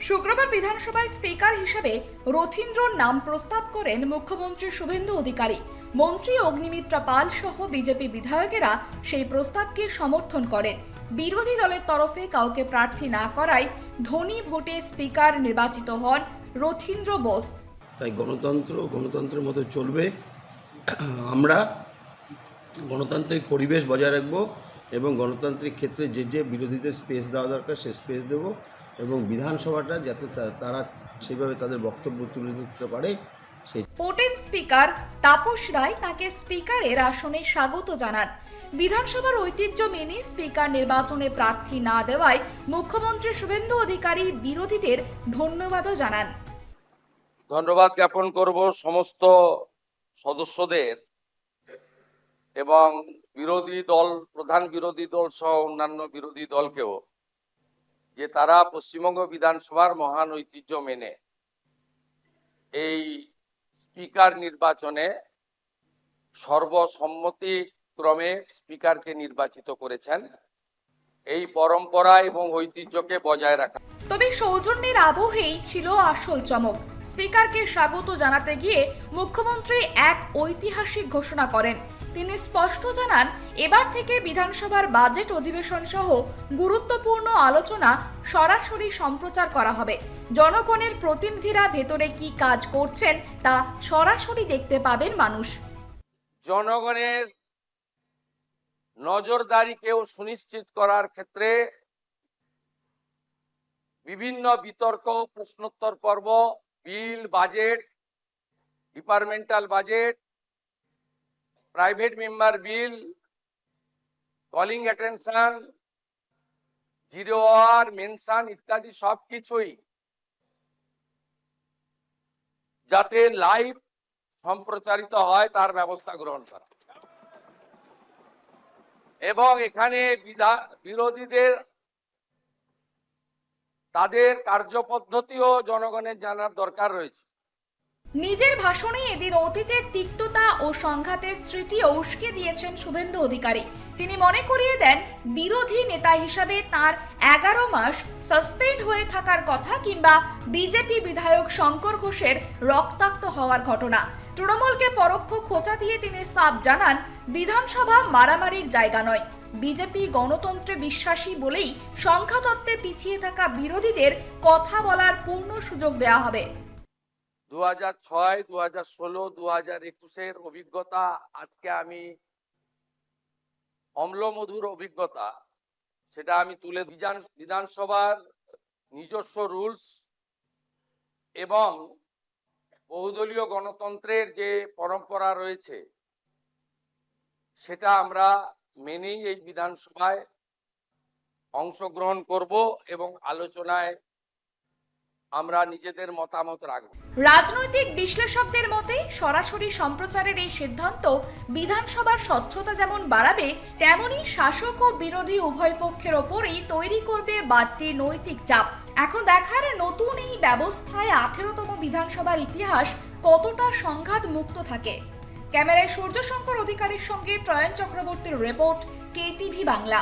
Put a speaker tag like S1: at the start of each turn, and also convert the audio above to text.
S1: শুক্রবার বিধানসভায় স্পিকার হিসেবে রথীন্দ্রর নাম প্রস্তাব করেন মুখ্যমন্ত্রী শুভেন্দু অধিকারী। মন্ত্রী অগ্নিমিত্রা পাল সহ বিজেপি বিধায়কেরা সেই প্রস্তাবকে সমর্থন করেন। বিরোধী দলের তরফে কাউকে প্রার্থী না করায় ধনী ভোটে স্পিকার নির্বাচিত হন রথীন্দ্র বোস।
S2: তাই গণতন্ত্রের মতো চলবে। আমরা গণতান্ত্রিক পরিবেশ বজায় রাখব এবং গণতান্ত্রিক ক্ষেত্রে যে বিরোধীদের স্পেস দেওয়া দরকার সে স্পেস দেব এবং বিধানসভাটা যাতে তারা সেভাবে তাদের বক্তব্য তুলে ধরতে পারে। সেই
S1: পোটেন স্পিকার তাপস রায় তাকে স্পিকারের আসনে স্বাগত জানান। বিধানসভার ঐতিহ্য মেনে স্পিকার নির্বাচনে প্রার্থী না দেওয়ায় মুখ্যমন্ত্রী শুভেন্দু অধিকারী বিরোধীদের ধন্যবাদও জানান।
S3: ধন্যবাদ জ্ঞাপন করব সমস্ত সদস্যদের এবং বিরোধী দল, প্রধান বিরোধী দল সহ অন্যান্য বিরোধী দলকেও, যে তারা পশ্চিমবঙ্গ বিধানসভার মহান ঐতিহ্য মেনে এই স্পিকার নির্বাচনে সর্বসম্মতিক্রমে স্পিকারকে নির্বাচিত করেছেন। এই পরম্পরা এবং ঐতিহ্যকে বজায় রাখা।
S1: তবে সৌজন্যের আবহেই ছিল আসল চমক। স্পিকারকে স্বাগত জানাতে গিয়ে মুখ্যমন্ত্রী এক ঐতিহাসিক ঘোষণা করেন। তিনি স্পষ্ট জানান, এবার থেকে বিধানসভার বাজেট অধিবেশন সহ গুরুত্বপূর্ণ আলোচনা সরাসরি সম্প্রচার করা হবে। জনগণের প্রতিনিধিরা ভেতরে কি কাজ করছেন তা সরাসরি দেখতে পাবেন মানুষ।
S3: জনগণের নজরদারিকেও সুনিশ্চিত করার ক্ষেত্রে বিভিন্ন বিতর্ক, প্রশ্নোত্তর পর্ব, bill, budget, departmental budget, private member bill, calling attention, zero hour, mention ইত্যাদি সবকিছুই যাতে লাইভ সম্প্রচারিত হয় তার ব্যবস্থা গ্রহণ করা এবং এখানে বিরোধীদের তাদের কার্যপদ্ধতিও জনগণের জানার দরকার রয়েছে।
S1: নিজের ভাষণে এদিন অতীতের তিক্ততা ও সংঘাতের স্মৃতিও উস্কে দিয়েছেন শুভেন্দু অধিকারী। তিনি মনে করিয়ে দেন, বিরোধী নেতা হিসাবে তার 11 মাস সাসপেন্ড হয়ে থাকার কথা কিংবা বিজেপি বিধায়ক শঙ্কর ঘোষের রক্তাক্ত হওয়ার ঘটনা। তৃণমূলকে পরোক্ষ খোঁচা দিয়ে তিনি সাফ জানান, বিধানসভা মারামারির জায়গা নয়। বিজেপি গণতন্ত্রে বিশ্বাসী বলেই সংখ্যাতত্ত্বে পিছিয়ে থাকা বিরোধীদের কথা বলার পূর্ণ সুযোগ দেওয়া হবে।
S3: 2006, 2016, 2021-এর অভিজ্ঞতা আজকে আমি অম্লমধুর অভিজ্ঞতা, সেটা আমি তুলে বিধানসভার নিজস্ব রুলস এবং বহুদলীয় গণতন্ত্রের যে পরম্পরা রয়েছে সেটা আমরা মেনেই এই বিধানসভায় অংশগ্রহণ করব এবং আলোচনায় আমরা নিজেদের মতামত রাখব।
S1: রাজনৈতিক বিশ্লেষকদের মতে সরাসরি সম্প্রচারের এই সিদ্ধান্ত বিধানসভার স্বচ্ছতা যেমন বাড়াবে, তেমনি শাসক ও বিরোধী উভয় পক্ষের ওপরেই তৈরি করবে বাড়তি নৈতিক চাপ। এখন দেখার, নতুন এই ব্যবস্থায় 18তম বিধানসভার ইতিহাস কতটা সংঘাত মুক্ত থাকে। ক্যামেরায় সূর্যশঙ্কর অধিকারীর সঙ্গে ত্রয়ন চক্রবর্তীর রিপোর্ট, KTV বাংলা।